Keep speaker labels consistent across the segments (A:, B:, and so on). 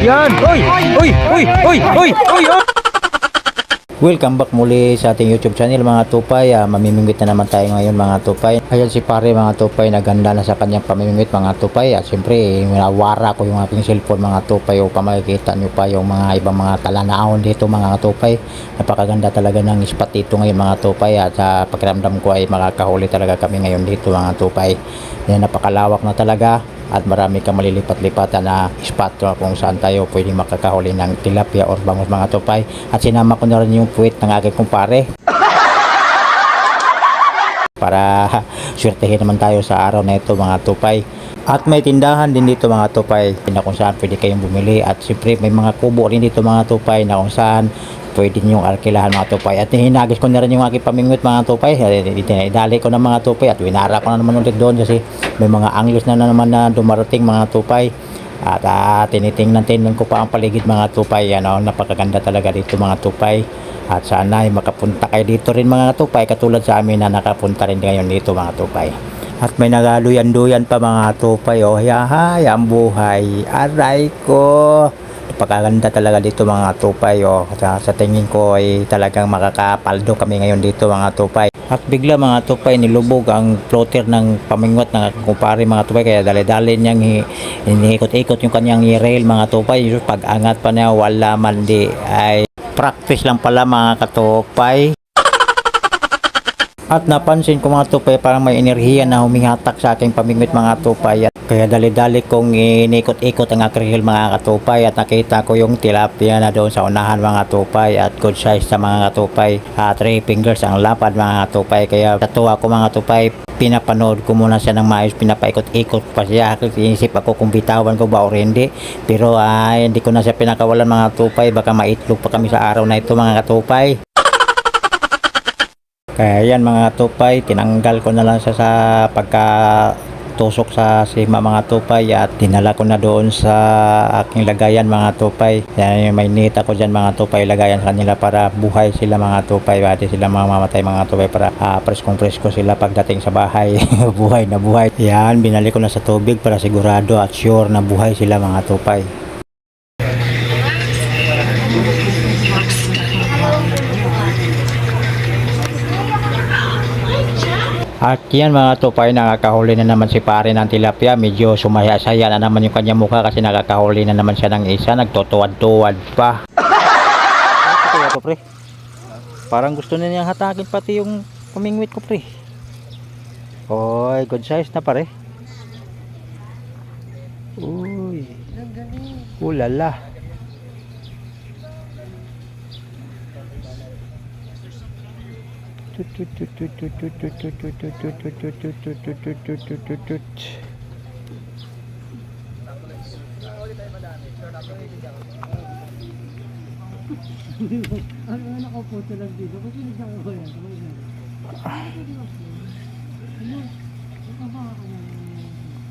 A: Yan! Uy! Uy! Uy! Uy! Uy! Uy! Welcome back muli sa ating YouTube channel mga tupay. Mamimingwit na naman tayo ngayon mga tupay. Ayan si pare mga tupay, naganda na sa kanyang pamimingwit mga tupay. At siyempre, minawara ko yung aking cellphone mga tupay upang makikita nyo pa yung mga ibang mga talanaon dito mga tupay. Napakaganda talaga ng spot dito ngayon mga tupay. At sa pakiramdam ko ay makakahuli talaga kami ngayon dito mga tupay. Yan, napakalawak na talaga. At marami kang malilipat-lipatan na spot kung saan tayo pwedeng makakahuli ng tilapia or bangus mga tupay. At sinama ko na rin yung puwit ng aking kumpare para swertehin naman tayo sa araw na ito mga tupay. At may tindahan din dito mga tupay na kung saan pwede kayong bumili. At siyempre may mga kubo rin dito mga tupay na kung saan pwede nyo arkilahan mga tupay. At hinagis ko na rin yung aking pamingwit mga tupay. Idali ko na mga tupay at winara ko na naman ulit doon kasi may mga anglos na naman na dumarating mga tupay. At tinitingnan ko pa ang paligid mga tupay. Napakaganda talaga dito mga tupay. At sana ay makapunta kayo dito rin mga tupay, katulad sa amin na nakapunta rin ngayon dito mga tupay. At may nagaluyan-duyan pa mga tupay. Yahay ang buhay, aray ko. Napakaganda talaga dito mga tupay. Sa tingin ko ay talagang makakapaldo kami ngayon dito mga tupay. At bigla mga tupay, nilubog ang floater ng pamingwat ng kumpare mga tupay. Kaya dali-dali niyang iniikot-ikot yung kanyang rail mga tupay. Pag angat pa niya, wala man di ay practice lang pala mga katupay. At napansin ko mga tupay, parang may enerhiya na humihatak sa aking pamingwit mga tupay. At kaya dali-dali kong inikot-ikot ang akrihil mga katupay. At nakita ko yung tilapia na doon sa unahan mga katupay. At good size sa mga katupay. 3 fingers ang lapad mga katupay. Kaya natuwa ko mga katupay. Pinapanood ko muna siya ng maayos, pinapaikot-ikot pa siya. Inisip ako kung bitawan ko ba o hindi. Pero hindi ko na siya pinakawalan mga katupay. Baka maitlog pa kami sa araw na ito mga katupay. Kaya yan mga tupay, tinanggal ko na lang siya sa pagkatusok sa sima mga tupay at dinala ko na doon sa aking lagayan mga tupay. Yan, may net ako dyan mga tupay, lagayan sa kanila para buhay sila mga tupay. Pati sila mamamatay mga tupay para presko sila pagdating sa bahay. Buhay na buhay. Yan, binalik ko na sa tubig para sigurado at sure na buhay sila mga tupay. At yan mga tupay, nakakahuli na naman si pare ng tilapia. Medyo sumaya-saya na naman yung kanyang mukha kasi nakakahuli na naman siya ng isa. Nagtutuwad-tuwad pa. Ito pre, parang gusto na niyang hatakin pati yung pamingwit ko pre. Oy, good size na pare. Uy, ulala.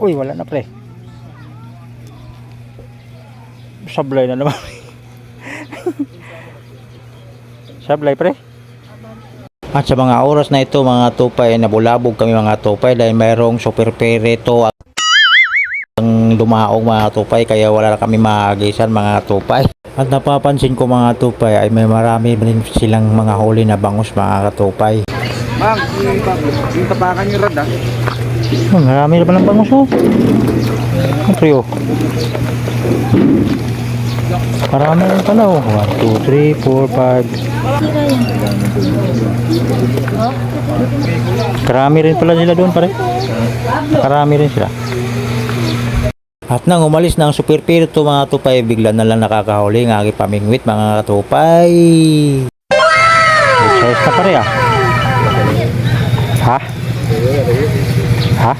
A: Uy, wala na pre. Sablay na naman. Sablay pre. At sa mga oras na ito mga tupay, nabulabog kami mga tupay dahil mayroong super perito ang dumaong mga tupay, kaya wala na kami maagisan mga tupay. At napapansin ko mga tupay ay may marami rin silang mga huli na bangus mga katupay.
B: Ma'am, yung tapakan yung rad
A: Marami na pa ng bangus Kapre marami rin pala 1, 2, 3, 4, 5. Karami rin pala sila doon pare. Karami rin sila. At nang umalis na ang super pirito mga tupay, bigla na lang nakakahuli ng aking pamingwit mga katupay. Good size na pare Ha? Ha?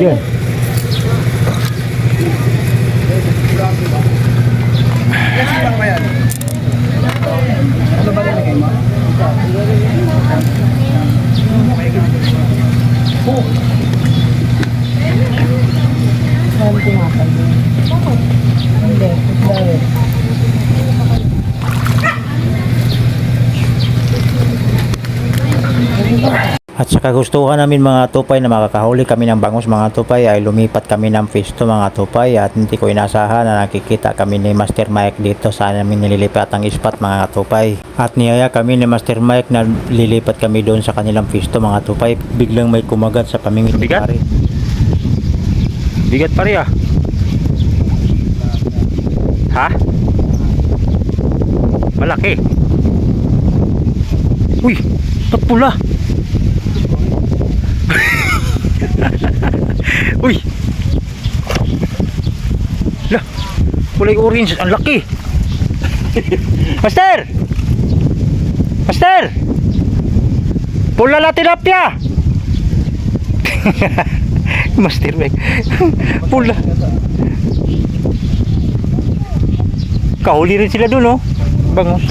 A: Yan.
B: Lang ba yan? Ano ba nilagay mo?
A: At sa kagustuhan namin mga tupay na makakahuli kami ng bangus mga tupay ay lumipat kami ng pwesto mga tupay at hindi ko inasahan na nakikita kami ni Master Mike dito sa namin nililipat ang spot mga tupay. At niyaya kami ni Master Mike na lilipat kami doon sa kanilang pwesto mga tupay. Biglang may kumagat sa pamingwit.
C: Bigat? Bigat pare ah. Ha? Malaki. Uy, ba't pula? Uy. Lah, kulay orange, ang laki. Master! Master! Pula na tilapia. Master Mike. Pula. Kahuli rin sila dun, oh. Bangus.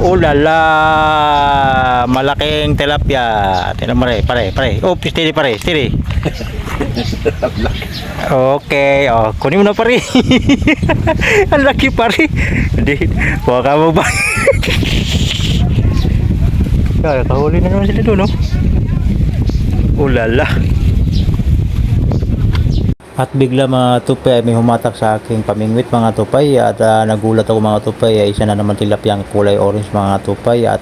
C: Oh lala, malaking tilapia. Tingnan mo rin, pare. Oh, steady pare, steady. Okay, oh, kunin mo na pare. Ang laki pare. Hindi, huwag ka mo ba? Kahuli na naman sila doon, oh. Oh lala.
A: At bigla mga tupay may humatak sa aking pamingwit mga tupay at nagulat ako mga tupay isa na naman tilapiyang kulay orange mga tupay at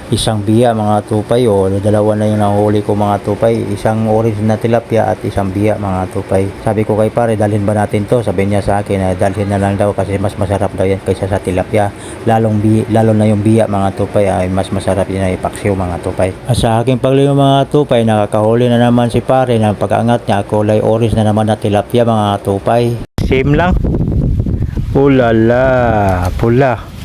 A: isang biya mga tupay o dalawa na yung nahuli ko mga tupay, isang orange na tilapia at isang biya mga tupay. Sabi ko kay pare, dalhin ba natin to? Sabi niya sa akin, dalhin na lang daw kasi mas masarap daw yan kaysa sa tilapia, lalo na yung biya mga tupay ay mas masarap yun ay paksiw mga tupay. At sa aking paglingon mga tupay, nakakahuli na naman si pare na pag-angat niya kulay orange na naman na tilapia mga tupay.
C: Same lang. Oh lala, pula.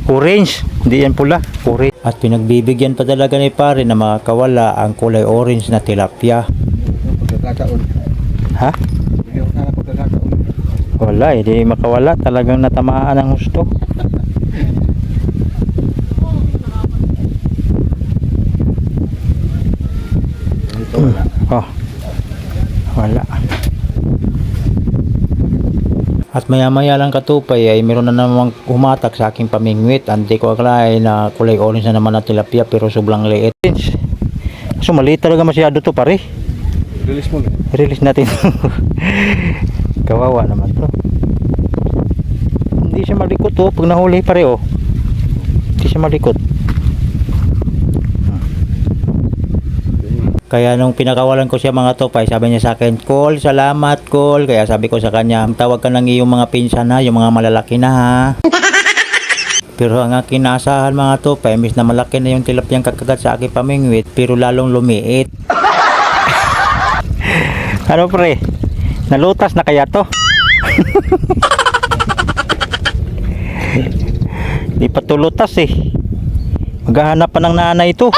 C: Orange, hindi yan pula, orange.
A: At pinagbibigyan pa talaga ni pare na makakawala ang kulay orange na tilapia.
B: Pagkakataon.
C: Ha?
B: Yung sana pagkakataon.
C: Wala, hindi makawala. Talagang natamaan ang gusto.
B: Ito wala.
C: Oh, wala.
A: At maya-maya lang katupay ay meron na namang humatak sa aking pamingwit. Hindi ko akalain na kulay orange na naman na tilapia pero sobrang liit.
C: So maliit talaga masyado to pare.
B: Release mo na.
C: Release natin. Kawawa naman to. Hindi siya malikot oh. Pag nahuli pare oh. Hindi siya malikot.
A: Kaya nung pinakawalan ko siya mga tupay, sabi niya sa akin, "Call, salamat call." Kaya sabi ko sa kanya, "Tawag ka ng iyong mga pinsan ha, yung mga malalaki na ha." Pero ang aking naasahan mga tupay, imbis na malaki na yung tilapiyang kakagat sa aking pamingwit, pero lalong lumiit.
C: Ano pre? Nalutas na kaya to? Di pa to lutas eh. Maghahanap pa ng nanay ito.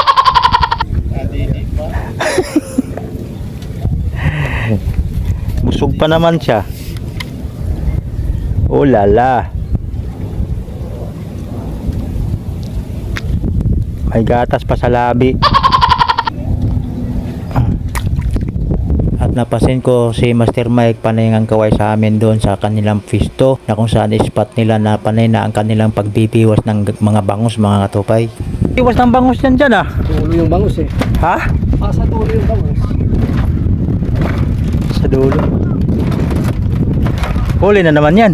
C: Busog pa naman siya. Oh lala. May gatas pa sa labi.
A: At napasin ko si Master Mike panay ang kaway sa amin doon sa kanilang pwesto na kung saan spot nila na panay na ang kanilang pagbibiwas ng mga bangus mga tupay.
C: Iwas ng bangus yan dyan ah.
B: Tulo yung bangus eh.
C: Ha?
B: Sa tulo yung bangus.
C: Sa dulo. Huli na naman yan.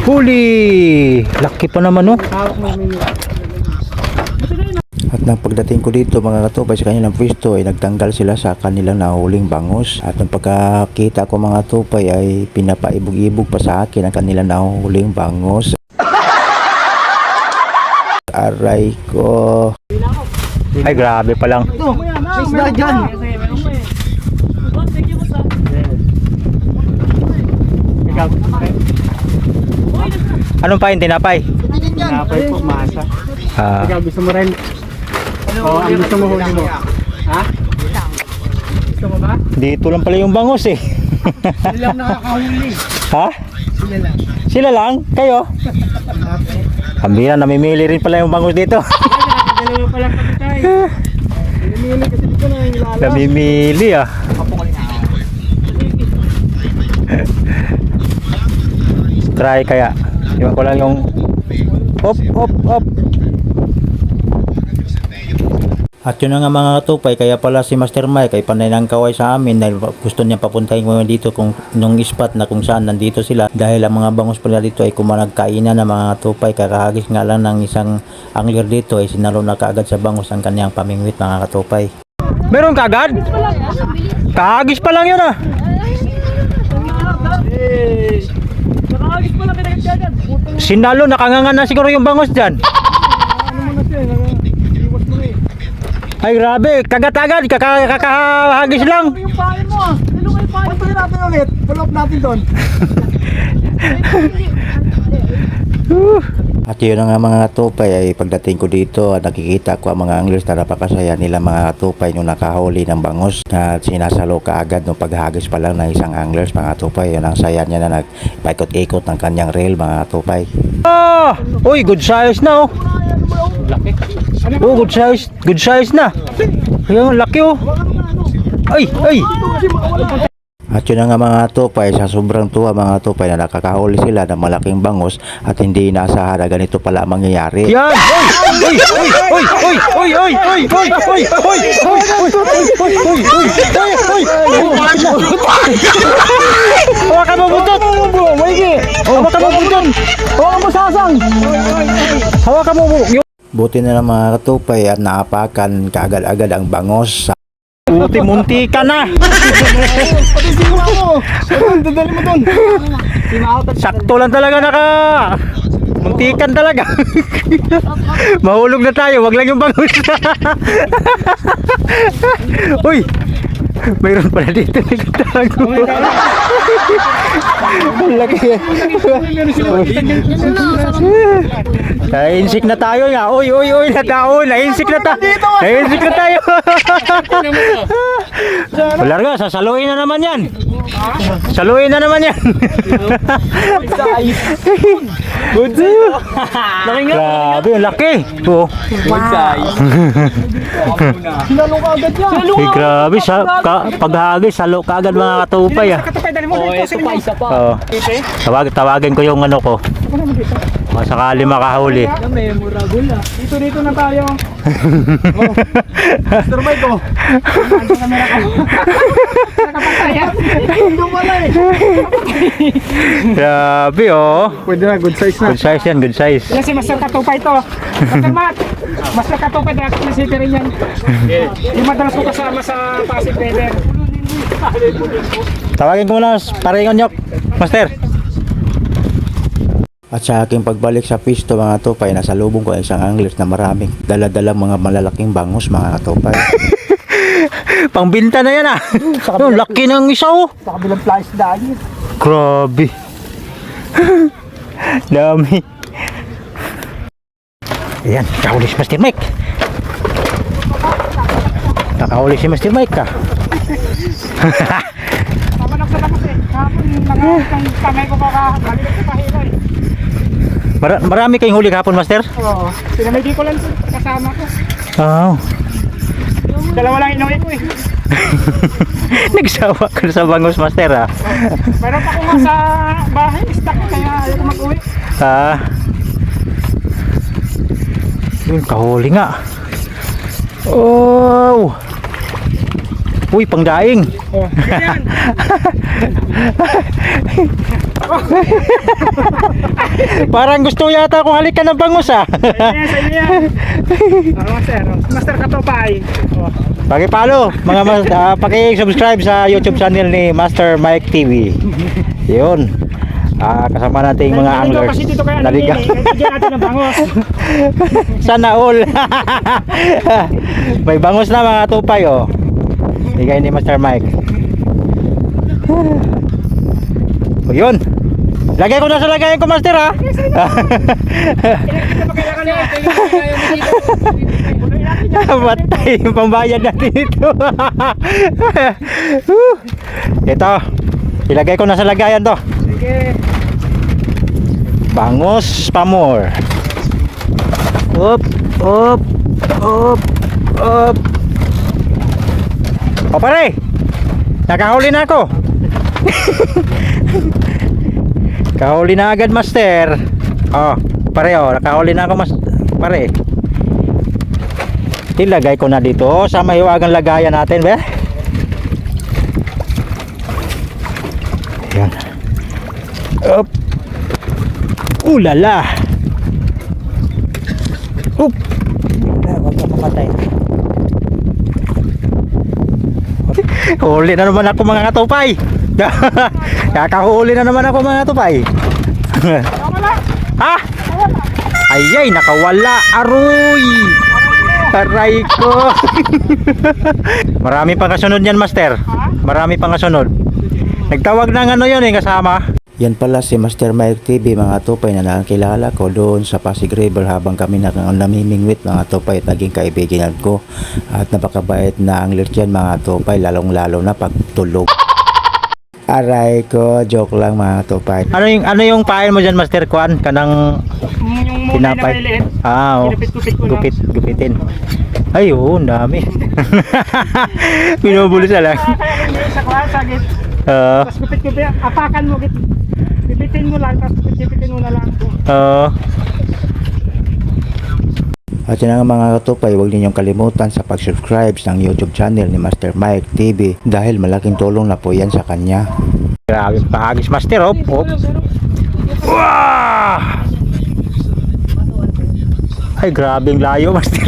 C: Huli! Laki pa naman oh.
A: At nang pagdating ko dito mga katupay sa kanilang pwesto ay nagtanggal sila sa kanilang nahuling bangus. At nang pagkakita ko mga tupay ay pinapaibog-ibog pa sa akin ang kanilang nahuling bangus. Aray ko.
C: Ay grabe pa lang.
B: Isda dyan.
C: Anong pa yung tinapay?
B: Tinapay po, masa.
C: Ah,
B: Ikaw gusto mo rin? Oo, ang gusto mo huli mo. Ha? Gusto mo ba?
C: dito lang pala yung bangus eh.
B: Sila lang nakakahuli.
C: Ha?
B: Sila lang.
C: Sila lang? Kayo? Kambira, namimili rin pala yung bangus dito.
B: Dalawa pa lang kami tayo. Namimili kasi dito na yung lala.
C: Namimili ah. try kaya. Iwan ko lang yung op.
A: At yun na nga mga katupay, kaya pala si Master Mike ay panay ng kaway sa amin dahil gusto niya papuntahin mo dito kung nung spot na kung saan nandito sila, dahil ang mga bangus pala dito ay kumanagkainan ng mga katupay. Kakahagis nga lang ng isang angler dito ay sinalo na kaagad sa bangus ang kanyang pamingwit mga katupay.
C: Meron ka agad? Kahagis pa lang yun ah.
B: Nakakagis mo lang kinagagdagan.
C: Sinalo, nakangangan na siguro yung bangus dyan.
B: Ano mo na siya, iwas mo eh.
C: Ay grabe, kagat-agad, kakahagis lang.
B: Yung pain mo ah. Ano kayo pain? Punta natin ulit. Follow up natin doon.
A: At yun na nga mga katupay, ay pagdating ko dito at nakikita ko ang mga anglers na napakasaya nila mga katupay nung nakahuli ng bangus na sinasalo ka agad nung paghagis pa lang ng isang anglers mga katupay. Yun ang saya niya na nagpaikot-ikot ng kanyang reel mga katupay.
C: Ah! Uy, good size na oh. Oh, good size na. Ayun, laki oh. Ay.
A: At yun na nga mga katupay, sa sobrang tuwa mga katupay na nakakahuli sila ng malaking bangus at hindi inaasahan na ganito pala ang mangyayari.
C: Yan! Hawakan mo buntot! Hawakan mo sasang! Hawakan mo
A: Buti na lang mga katupay at naapakan kaagad-agad ang bangus.
C: munti ka na!
B: Pati siwa mo. Dadali mo doon.
C: Sakto lang talaga muntikan talaga. Mahulog na tayo, wag lang yung bangus. Uy! Mayroon pala dito nagtago. Ang laki. Nainsik na tayo nga. Uy, nataon. Nainsik na tayo. Wala nga, sasaluin na naman yan. Saluin na naman yan. Grabe, ang laki. Oh.
B: Sinalo ka agad yan.
C: Ay, grabe, paghagis, salo ka agad mga katupay ah.
B: Katupay, dali mo dito. Ito pa, isa pa.
C: Oo. Tawagin ko yung ano ko. Baka sakali makahuli.
B: Memorable ah. Dito na tayo. Mr. Mike oh. Nakapataya. Hindi wala eh.
C: Grabe oh.
B: Pwede na, good size na.
C: Good size yan, good size.
B: Yan si Master Katupay to. Master Matt. Master Katupay dahil na city rin yan. Yung madalas ko kasama sa Pasig River.
C: Tawagin ko muna, paringon nyok. Master.
A: At sa aking pagbalik sa pisto mga katupay, nasa lubong ko ay isang anglers na maraming daladalang mga malalaking bangus mga katupay.
C: Pangbinta na yan ah. Oh, laki ng isa oh.
B: Sa kabilang flash dahil.
C: Grabe. Dami. Ayan, nakahuli si Master Mike. Nakahuli si Master Mike ka.
B: Tama sa labas eh. Kapon nakakang kamay ko balik ko pahira eh.
C: Marami kayong huli kahapon, Master?
B: Oo. Pinamay ko lang kasama ko.
C: Oo.
B: Dalawa lang inuwi ko eh.
C: Nagsawa ka sa bangus, Master ah.
B: Meron pa ko nga sa bahay. Stuck kaya ayaw ko mag-uwi.
C: Ah. Yun, kahuli nga. Oh. Uy, pangdaing.
B: Oh, ganyan.
C: Parang gusto yata akong halikan ng bangus ah.
B: Ganyan sa inyo yan. Master. Master Katupay. Oh.
C: Paki-follow, paki-subscribe sa YouTube channel ni Master Mike TV. Yun. Kasama nating mga anglers. Naligaw.
B: Bigyan natin ng bangos.
C: Sana all. May bangus na mga tupay oh. Bigay ni Master Mike. O yun. Lagay ko na sa lagayan ko, Master ha. Batay yung pambayad natin ito. Ito. Ilagay ko na sa lagayan to.
B: Sige.
C: Bangus pa more. Up. O pare, nakahuli na ako. Kahuli na agad, master. Oh, pareho. Nakahuli na ako, pare. Ilagay ko na dito sa mahiwagang lagayan natin, be. Yan. Up. Ulala. Up. Wag ka mamatay. Huli na naman ako, mga katupay. Kakahuli na naman ako, mga katupay.
B: Wala.
C: Ha? Ayay, nakawala. Aroy. Aray ko. Marami pang kasunod yan, master. Marami pang kasunod. Nagtawag ng ano yun, kasama.
A: Yan pala si Master Mike TV, mga tupay, na nakakilala ko doon sa Pasig River habang kami namimingwit, mga tupay, at naging kaibigan ko. At napakabait na angler dyan, mga tupay, lalong lalo na pag tulog. Aray ko, joke lang, mga tupay.
C: Ano yung pain mo dyan, Master Kwan? Kanang
B: Yung muna na
C: tinapay.
B: maliliit.
C: Ah, oh.
B: Ginupit-gupit ko lang.
C: Gupitin. Ay, oo, ang dami. Binubulis na lang.
B: Kaya yung sa kwa, sagit.
C: Oo.
B: Tapos gupit-gupit. Apakan mo, bibitin mo lang. Tapos gupit-gupitin mo na lang.
C: Oo.
A: At yun nga, mga katupay, huwag ninyong kalimutan sa pag-subscribe ng YouTube channel ni Master Mike TV dahil malaking tulong na po yan sa kanya.
C: Grabe pagis, Master. Oh. Wow! Ay, grabing layo, Master.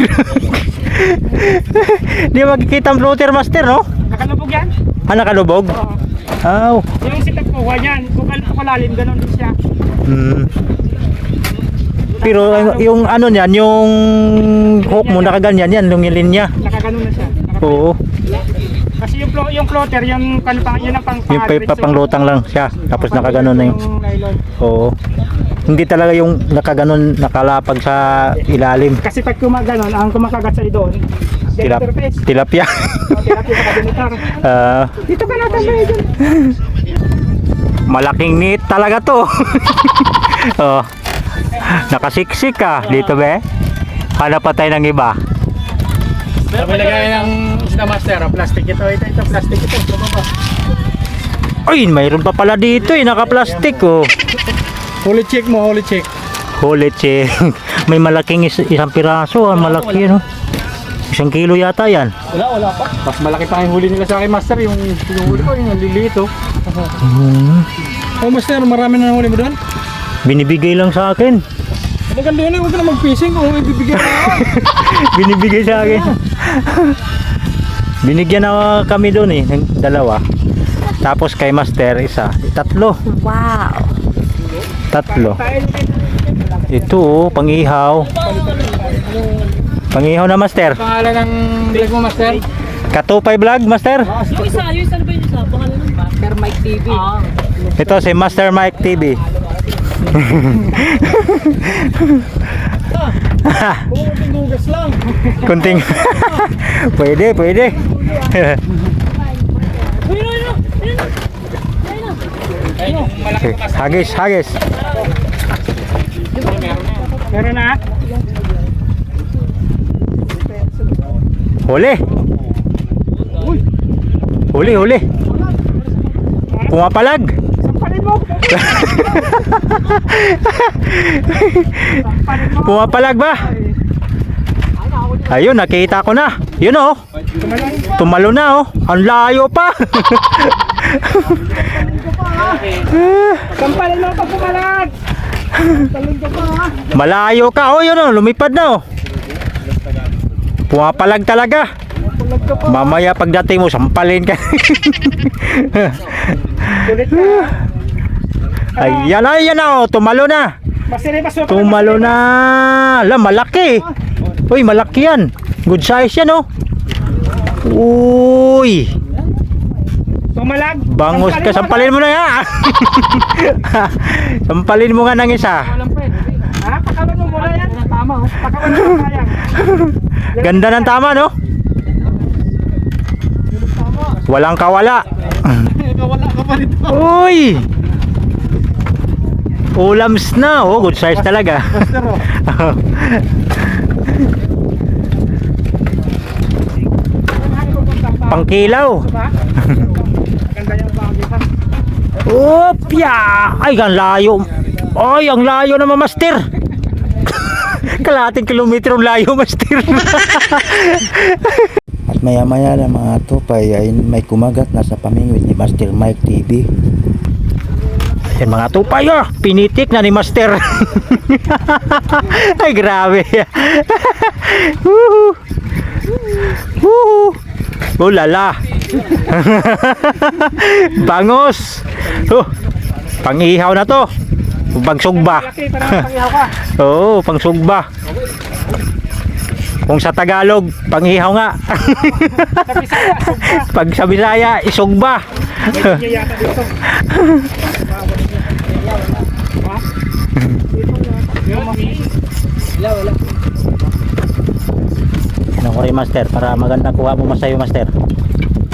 C: Di magkikita ang floater, Master, no?
B: Nakalubog yan.
C: Ah, nakalubog?
B: Oo.
C: Oh.
B: Yung sitap ko, yan. Kung kalalim, ganun din siya.
C: Hmm. Pero yung ano niyan, yung hook mo nakaganyan yan, lumilin niya.
B: Nakaganon na siya.
C: Oo.
B: Kasi yung floater, yung yun ang
C: Yung papanglutang lang siya, tapos nakaganon na yung.
B: nylon.
C: Oo. Hindi talaga yung nakaganon, nakalapag sa ilalim.
B: Kasi pag kumaganon, ang kumakagat sa doon, fish.
C: Tilapia.
B: Tilapia sa kabinitar.
C: Ah,
B: Dito ka natin ba yun?
C: malaking meat talaga to. Oh. Nakasiksik ka dito, be. Hanap pa tayo ng iba.
B: Sabi lagay ng isda, master, plastic ito, plastic ito.
C: Ay, mayroon pa pala dito naka-plastic, oh.
B: Holy check mo, holy check.
C: Holy check. May malaking isang piraso, malaki, no? 1 kilo yata yan.
B: Wala pa. Mas malaki pa yung huli nila sa akin, master, yung huli ko, yung lilito. Oh, master, marami na huli mo doon?
C: Binibigay lang sa akin.
B: Maganda yun, huwag ka na mag-fishing kung ibibigay na ako.
C: Binibigay sa akin. Binigyan na kami doon ng 2. Tapos kay Master isa, 3.
D: Wow.
C: 3. Ito, pang-ihaw. Pang-ihaw na, Master.
B: Pangalan ng vlog mo, master?
C: Katupay vlog, Master.
D: Yung isa ano ba yung isa? Pangalan ng Master Mike TV.
C: Ito si Master Mike TV.
B: Gugas lang.
C: Kunting. Pwede. Hagis.
B: Meron na.
C: Huli. Pumapalag.
B: Sampalin mo.
C: Pumapalag ba? Ayun, nakita ko na. Yun, oh. Tumalo na, oh. Ang layo pa.
B: Sampalin mo pag pumalag. Talon ka pa, ha?
C: Malayo ka. Oh, yun, oh. Lumipad na, oh. Pumapalag talaga. Mamaya pagdating mo, sampalin ka.
B: Kulit ka.
C: Ayan, oh. Tumalo na. Tumalo na. Ala, malaki. Uy, malaki yan. Good size yan, oh. Uy.
B: Pumalag.
C: Bangus ka. Sampalin mo na ya. Sampalin mo nga ng isa.
B: Walang pwede. Ha? Pakawan mo muna yan. Tama, oh. Pakawan mo sayang.
C: Ganda ng tama, no? Walang kawala.
B: Wala ka pa rito.
C: Uy. Ulams na, oh. Good size talaga.
B: Master, oh.
C: Pangkilaw.
B: Diba? Ganda yung bagay, ha?
C: Opya! Ay, ang layo. Ay, ang layo naman, master. Kalahating kilometro ang layo, master.
A: At maya-maya na mga tupay ay may kumagat na sa pamingwit ni Master Mike TV.
C: Ayan mga tupay, pinitik na ni master. Ay, grabe. Woohoo! Woohoo! Oh, lala. Bangos. Pang-ihaw na to. Pangsugba.
B: Laki, parang pangyaw ka.
C: Oo, pangsugba. Kung sa Tagalog, pang-ihaw nga.
B: Sa Bisaya, sugba.
C: Pag sa Bisaya, isugba.
B: May yata dito.
C: Ano ko rin, master, para maganda kuha mo masayo, master.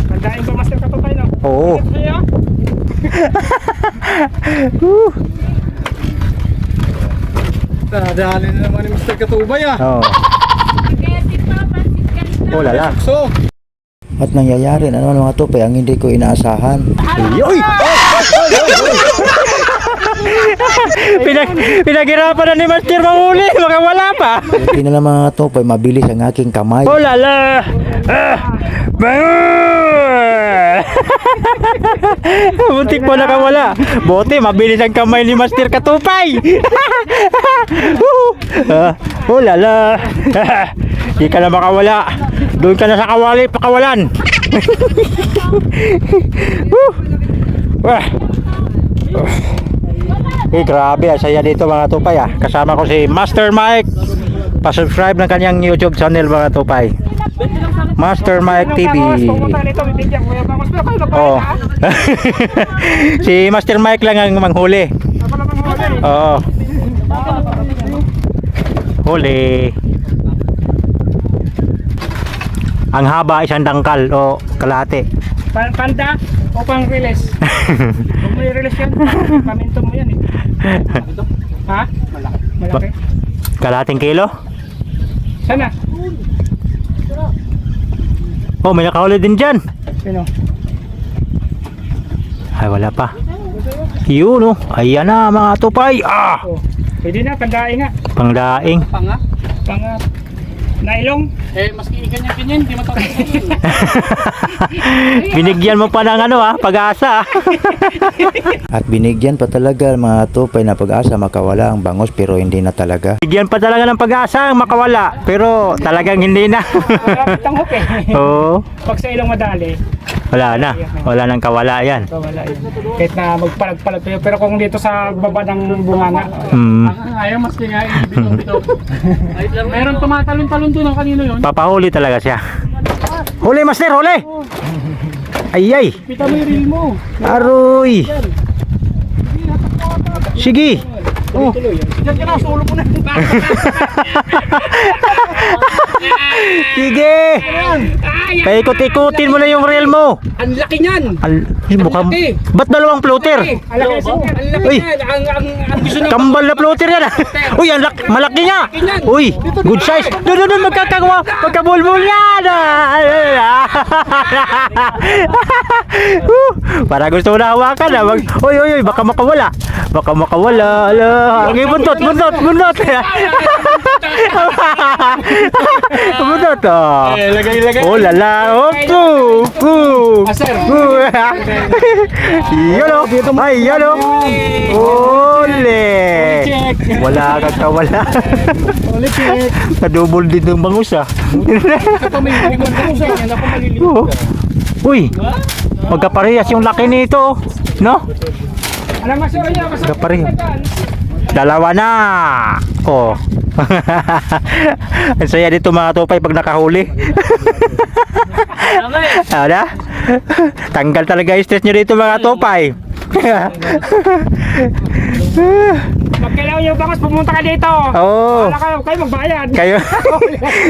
B: Tandaan ko, Master Katupay, no?
C: Oo.
B: Kaya,
E: Dadaanin na naman ni Mr. Katubay
C: Oo. Oh, lala.
E: So,
A: At nangyayari na naman mga tupay ang hindi ko inaasahan.
C: Uy! Pinaghirapan na ni Master mahuli, makawala pa.
A: Hindi na lang mga tupay mabilis ang aking kamay.
C: Oh, lala. Muntik po nakawala. Bote, mabilis ang kamay ni Master Katupay. Oh, lala. Di ka na makawala. Doon ka na sa kawali, pakawalan. Wah. Eh, grabe, saya dito mga tupay. Kasama ko si Master Mike. Pa-subscribe ng kanyang YouTube channel mga tupay. Master Mike TV.
B: pumunta nito, bibigyan ko. Mas pero kayo na
C: Oh. Si Master Mike lang ang manghuli.
B: Ako naman huli.
C: Oo. Huli. Ang haba isang dangkal o kalahati.
B: Panda o pang release? Kung may release yan, paminto mo yan eh. Ha? Malaki.
C: Kalahating kilo?
B: Sana?
C: Oh, may nakahuli din dyan.
B: Sino?
C: Ay, wala pa. Yun, oh. Ayan na mga tupay.
B: Oh. Pwede na, pandaing nga.
C: Pangdaing.
B: Pang nailong.
E: maski ganyan-ganyan, di matapos.
C: Binigyan mo pa ng pag-asa.
A: At binigyan pa talaga mga tupay na pag-asa makawala ang bangos pero hindi na talaga.
C: Bigyan pa talaga ng pag-asa ang makawala. Pero talagang hindi na.
B: Malapit ang hook eh.
C: Oo.
B: Pag sa ilong madali,
C: Wala na. Wala nang kawala yan.
B: wala yun. Kahit na magpalag-palag kayo. Pero kung dito sa baba ng bunganga,
E: Ayaw, maski nga, bitaw-bitaw. Meron tumatalon-talon doon ang kanino yun.
C: Papahuli talaga siya. Huli, master, huli! Ay!
B: kita mo yung reel mo.
C: Aroy! Sige!
B: Oh. Diyan ka na, solo mo na.
C: Sige! Paikot-ikutin mo na yung reel mo.
E: Ang laki niyan!
C: Mukhang... Ba't dalawang floater?
B: Alaki sa
C: Uy!
E: Ang gusto na
C: Kambal na floater yan Uy, malaki nga! Uy! Good size! Doon, magkakagawa! Magkabulbul yan! Para gusto mo na hawakan Uy, baka makawala! Baka makawala! Okay, buntot! Buntot! Buntot!
E: lagay.
C: Oh, lala!
E: Sir.
C: Yun o! Ay, yun o! Ole! Wala kang kawala. Nadubol din ng bangus
E: Ito may limon ko sa yan, ako malilimutan.
C: Uy! Magkaparehas yung laki nito. No?
B: Alam mo, sir, niya, masarap
C: Magkaparehas.
B: yan.
C: Dalawa na! Oh. Ang saya dito mga tupay pag nakahuli. Ada? Tanggal talaga yung stress nyo dito mga tupay.
B: Pag kailangan nyo bangos, pumunta ka dito.
C: Oo.
B: Wala kayo magbayad.
C: Kayo.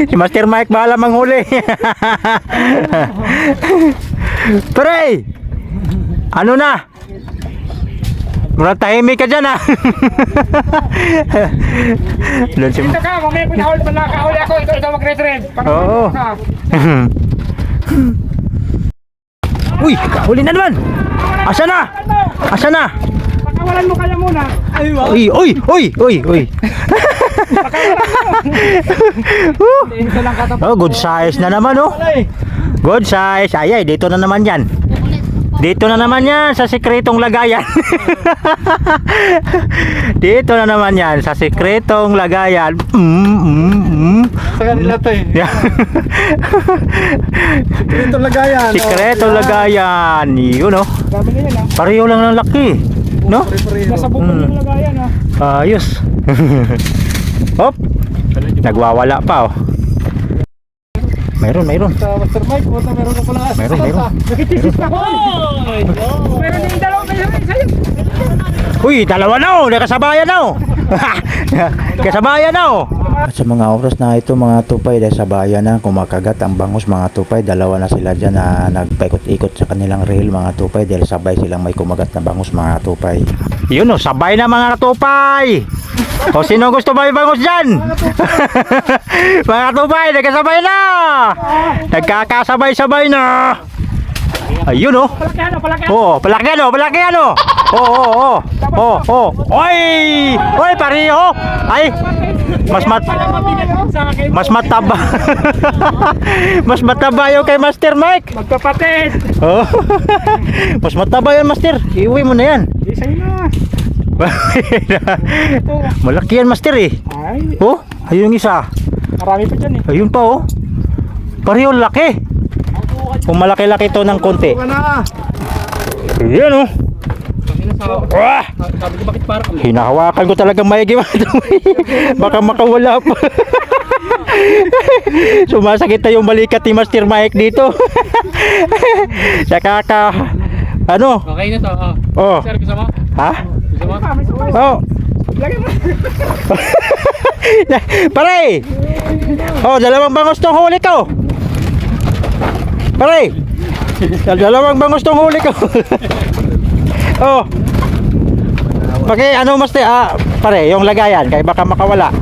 C: Si Master Mike bahala manghuli. Pre! Ano na? Murang tahimik ka dyan Doon si...
B: Dito ka, mamaya kung nahuli pa nakahuli ako, ikaw mag-retrieve.
C: Oo.
B: Ka.
C: Uy! Huli na naman! Asa na? Asa na?
B: Pakawalan mo kaya muna.
C: Uy, uy, uy, uy, uy.
B: Ito lang katapos.
C: Oh, good size na naman, oh. Good size. Ay, dito na naman yan. Dito na naman yan sa sikretong lagayan. Dito na naman yan sa sikretong lagayan.
E: Sa kanila to eh. Sikretong lagayan.
C: Sikretong lagayan. Yun, oh.
B: Dami na yan,
C: Pareho lang ng laki. No?
B: Nasa bukod ng lagayan,
C: Ayos. Hop. Nagwawala pa, oh. Mayroon.
E: Sa Master Mike, puta meron ka pala.
C: Mayroon.
B: Nakitisis na ko. Meron din dalawa kayo sa'yo.
C: Uy, dalawa na, oh. Nakasabayan na, oh. Kasabayan na, oh. At sa mga oras na ito mga tupay dahil sa bayan na kumakagat ang bangus mga tupay, dalawa na sila dyan na nagpaikot-ikot sa kanilang reel mga tupay dahil sabay silang may kumagat na bangus mga tupay. Yun o, sabay na mga tupay. O sino gusto may bangus dyan? Mga tupay, nagkasabay na. Nagkakasabay-sabay na. Ayun o.
B: Palakihan.
C: Palakihan o. Oo. Oy, pareho. Ay, mas mataba. Mas mataba yung kay Master Mike.
B: Magkapatid.
C: Oh. Mas mataba yan, Master. Iuwi mo na yan.
B: Di sa'yo na.
C: Malaki yan, Master eh.
B: Ay,
C: Oh, ayun yung isa.
B: marami pa dyan eh.
C: Ayun pa oh. Pareho laki. Kung malaki-laki to ng konti. Ayan oh. Wah!
E: Sabi ko bakit parang
C: Hinahawakan ko talaga maigi. Baka makawala pa. Sumasakit na yung balikat ni Master Mike dito. Saka ano?
E: okay na to.
C: Oh.
E: Sir, gusto mo?
C: Ha?
E: Gusto mo?
C: Oh. Pare! Oh, dalawang bangus tong huli ko. Pare! Dalawang bangus tong huli ko. Oh. Ano mas pare, yung lagayan kay baka makawala.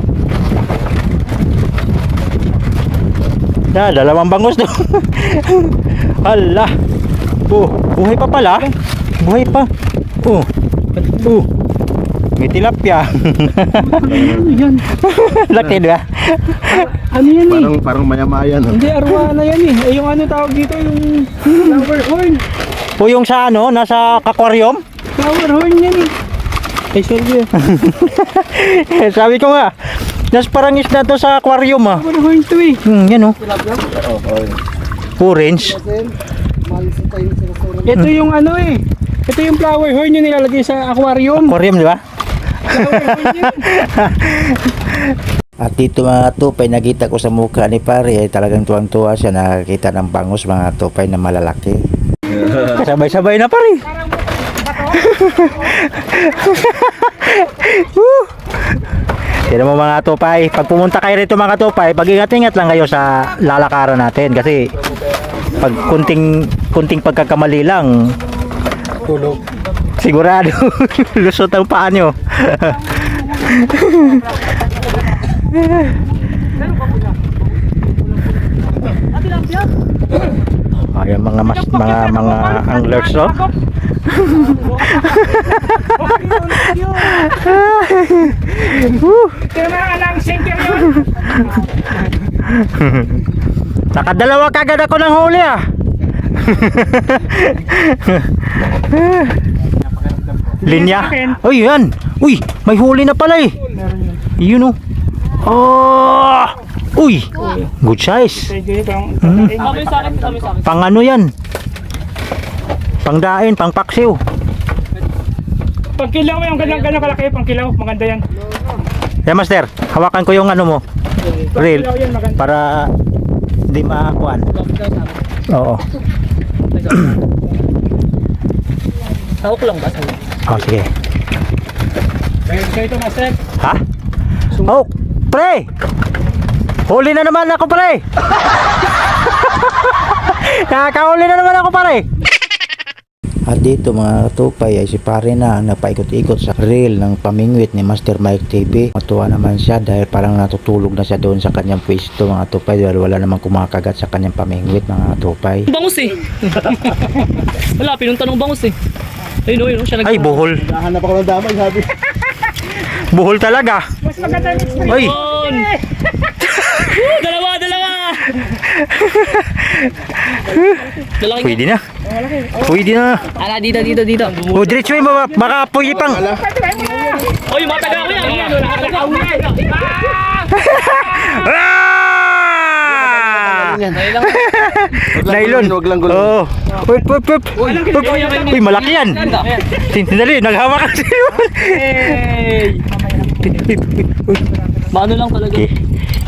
C: Dalawang bangus to. Hala. Oh, buhay pa pala. Buhay pa. Oh. May tilapia. Laki ba?
B: Ano yan eh?
F: Parang maya-maya no.
B: Hindi, arwana yan eh. Eh, yung ano tawag dito, yung flower horn.
C: O yung sa ano, nasa aquarium?
B: Flower horn yan eh. Ay, sorry.
C: Sabi ko nga, parang isda to sa aquarium ah.
B: Flower horn to eh.
C: Yan oh. Orange.
B: Ito yung ano eh. Ito yung flower horn yung nilalagay sa aquarium.
C: Aquarium, di ba?
B: Flower horn yan.
A: At dito mga tupay, nakita ko sa mukha ni pare ay talagang tuwang-tuwa siya nakakita ng bangus mga tupay na malalaki.
C: Sabay-sabay na pare. Yan mo mga tupay, pag pumunta kayo rito mga tupay, pag-ingat-ingat lang kayo sa lalakaran natin kasi pag kunting pagkakamali lang, sigurado lusot ang paa nyo. Ayan mga anglers no.
B: Ito na alang center yun.
C: Nakadalawa kagad ako ng huli ah. Linya. Uy, yan. Uy, may huli na pala eh. Yun oh. Oh! Uy! Good size.
B: Sige, itong
D: Kami sa akin.
C: Pang ano yan? Pang dain, pang paksiw.
B: pag kilaw yung ganyan kalaki, pang kilaw, maganda yan.
C: Yeah, master. Hawakan ko yung ano mo. Reel.
B: Kilaw yan, maganda.
C: Para di makakuan. Oo.
D: Tawag lang ba?
C: Oh, sige.
B: Kaya ito master.
C: Ha? Oh, pre! Huli na naman ako, pre! Nakakahuli na naman ako, pare!
A: At dito mga katupay ay si pare na ang napaikot-ikot sa reel ng pamingwit ni Master Mike TV. Matuwa naman siya dahil parang natutulog na siya doon sa kanyang pwesto mga katupay dahil wala namang kumakagat sa kanyang pamingwit mga katupay.
D: Bangus eh. Wala, pinunta ng bangus eh. Ayun, ayun, siya
C: Ay, buhol.
F: Hanap ako ng damay, sabi.
C: Buhol talaga.
B: Mas maganda yung spray.
C: Ay,
D: Yun! Dalawa, dalawa! Lalaki
C: pwede na. Pwede na.
D: Ala, dito, dito, dito.
C: O, diretso yun, baka pwede pang.
D: Oy, mataga ko yan.
C: Ah! Nylon.
F: Wag lang gulo.
C: Oo. Uy, pup, pup. Uy, malaki yan. Sindali, naghawak kasi.
D: Maano lang talaga.
C: Okay.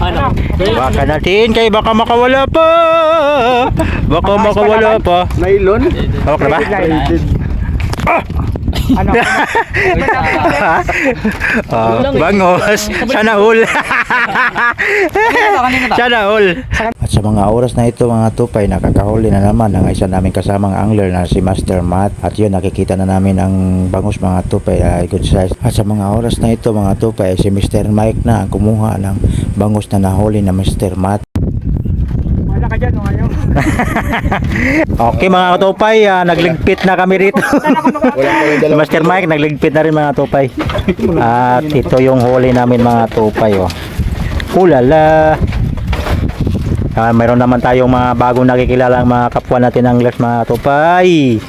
D: Ano?
C: Baka natin kay baka makawala pa. Baka makawala pa.
F: Nylon?
C: Hawak na ba?
B: Ano?
C: Bangos. Sana all. Sana all.
A: At sa mga oras na ito mga tupay, nakakahuli na naman ang isa naming kasamang angler na si Master Matt. At yun, nakikita na namin ang bangus mga tupay ay good size. At sa mga oras na ito mga tupay, si Mr. Mike na ang kumuha ng bangus na nahuli na Mr. Matt.
B: Wala ka dyan, ngayon.
C: Okay mga tupay, nagligpit na kami rito. Master Mike, nagligpit na rin mga tupay. At ito yung huli namin mga tupay. Oh. Ulala. Mayroon naman tayong mga bagong nakikilala mga kapwa natin anglers mga tupay.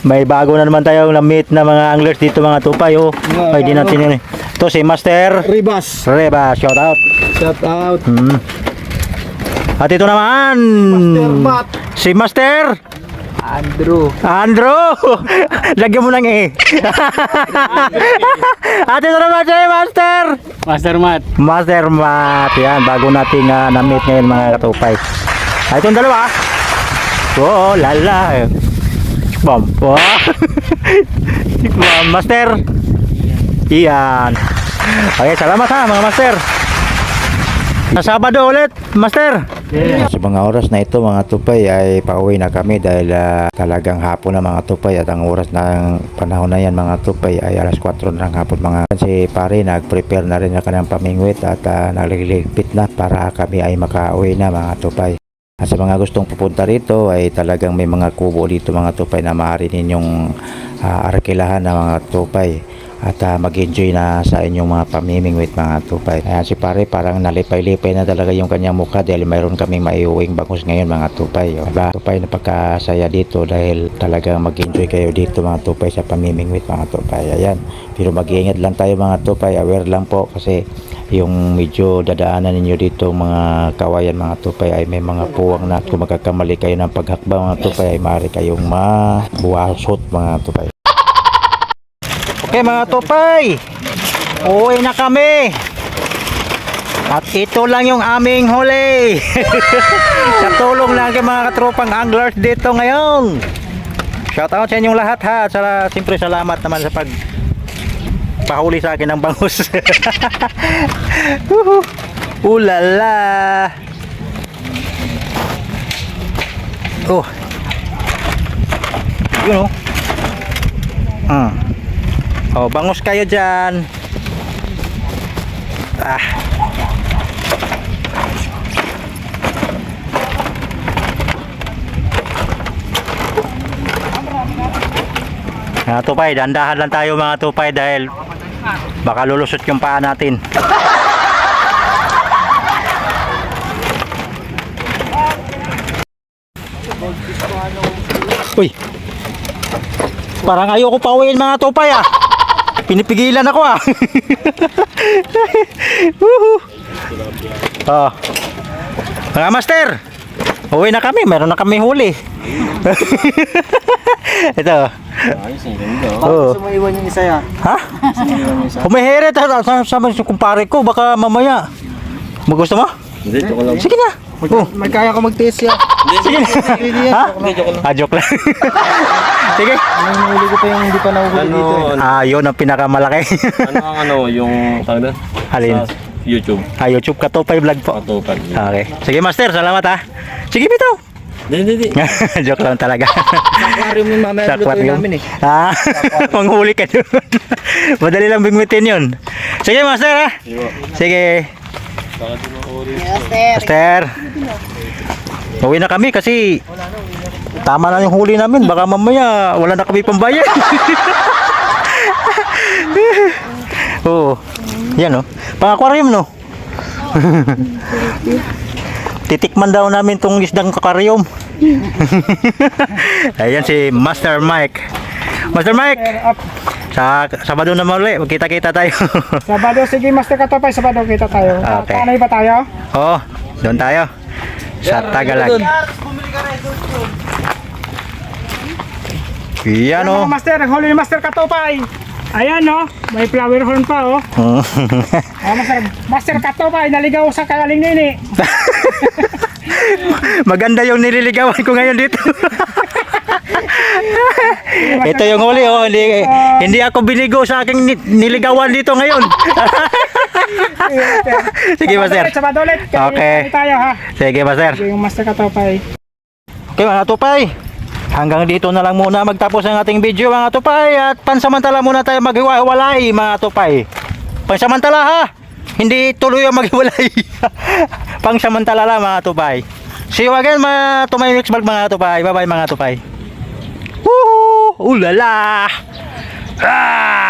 C: May bago na naman tayong na-meet na mga anglers dito mga tupay. Oh. Ay, di natin yun. Ito si Master
F: Ribas.
C: Reba, shout out.
F: Shout out.
C: At ito naman
F: Matt.
C: si Master
F: Andrew.
C: Lagyan mo lang eh. At ito naman si Master Master Matt. Yan, bago nating na-meet ngayon mga katupay. Ay, itong dalawa. Oh, lala. Bam. Oh. Master. Iyan. Okay, salamat ha mga Master. Sa Sabado ulit, Master.
A: Sa mga oras na ito mga tupay ay pauwi na kami dahil talagang hapon na mga tupay at ang oras ng panahon na yan mga tupay ay alas 4 na ng hapon mga. Si pare nag-prepare na rin na kanyang pamingwit at naliligpit na para kami ay makauwi na mga tupay. At sa mga gustong pupunta rito ay talagang may mga kubo dito mga tupay na maaari ninyong arkilahan na mga tupay. At mag-enjoy na sa inyong mga pamimingwit mga tupay. Ayan si pare parang nalipay-lipay na talaga yung kanyang mukha dahil mayroon kaming maiuwing bangus ngayon mga tupay. Diba? Tupay na pagkasaya dito dahil talagang mag-enjoy kayo dito mga tupay sa pamimingwit mga tupay. Ayan. Pero mag-iingat lang tayo mga tupay. Aware lang po kasi yung medyo dadaanan ninyo dito mga kawayan mga tupay ay may mga puwang na kung magkakamali kayo ng paghakbang mga tupay ay maaari kayong mabuwasot mga tupay.
C: Okay mga tupay, uwi na kami. At ito lang yung aming huli. Sa tulong lang kay mga katropang anglers dito ngayon. Shout out sa inyong lahat ha. At siyempre salamat naman sa pahuli sa akin ng bangus. Ulala. Oh. Yun oh. Oh, bangus kayo dyan. Mga tupay, dandahan lang tayo mga tupay dahil baka lulusot yung paa natin. Uy, parang ayoko pa uwiin mga tupay ah. Pinipigilan ako ah. Oh. Mga master, uwi na kami, meron na kami huli. Ito. Oh.
F: Sumaiwan yung isa yan.
C: Ha? Humihirit sama sa kumpare ko, baka mamaya. Gusto mo?
F: Hindi, joke lang.
C: Sige na.
F: May kaya ko mag-taste yan.
C: Sige na. Ha? Joke lang. Sige.
F: Nahuli ko pa yung hindi pa nahuli dito.
C: Yun ang pinakamalaki.
E: Yung tawag doon?
C: Alin?
E: Sa YouTube.
C: YouTube Katupay Vlog po.
E: Katupay.
C: Okay. Sige master, salamat ha. Sige bitaw.
D: Hindi.
C: Joke lang talaga.
F: Aquarium yung mamaya
C: Sa
F: lutuin
C: aquarium?
F: namin eh.
C: Ah, manghuli ka doon. Madali lang bingwitin yun. Sige, master ha? Sige. Master. Uwi na kami kasi tama na yung huli namin. Baka mamaya wala na kami pambayad. Oo. Yan o. Pang-aquarium no? Titikman daw namin tong isdang aquarium. Ayan si Master Mike. Master Mike! Sa Sabado na muli, magkita-kita tayo.
B: Sabado, sige Master Katopay, Sabado kita tayo.
C: Okay.
B: Tanay ba tayo?
C: Oo, doon tayo. Sa Tagalag. Yan o.
B: Mga Master, huli ni Master Katopay. Ayan no, may flower horn pa oh. Master Katopay, naligaw sa Kaling Nini.
C: Maganda yung nililigawan ko ngayon dito. Ito yung huli oh, hindi ako binigo sa aking niligawan dito ngayon. Sige, Master.
B: Sabado ulit.
C: Okay.
B: Tayo ha.
C: Sige, Master.
B: Sige yung Master Katopay.
C: Okay mga tupay, hanggang dito na lang muna magtapos ang ating video mga tupay, at pansamantala muna tayo maghiwalay mga tupay. Pansamantala ha, hindi tuloy ang maghiwalay. Pansamantala lang mga tupay. See you again mga to my next vlog mga tupay. Bye bye mga tupay. Woohoo! Ulala! Ah!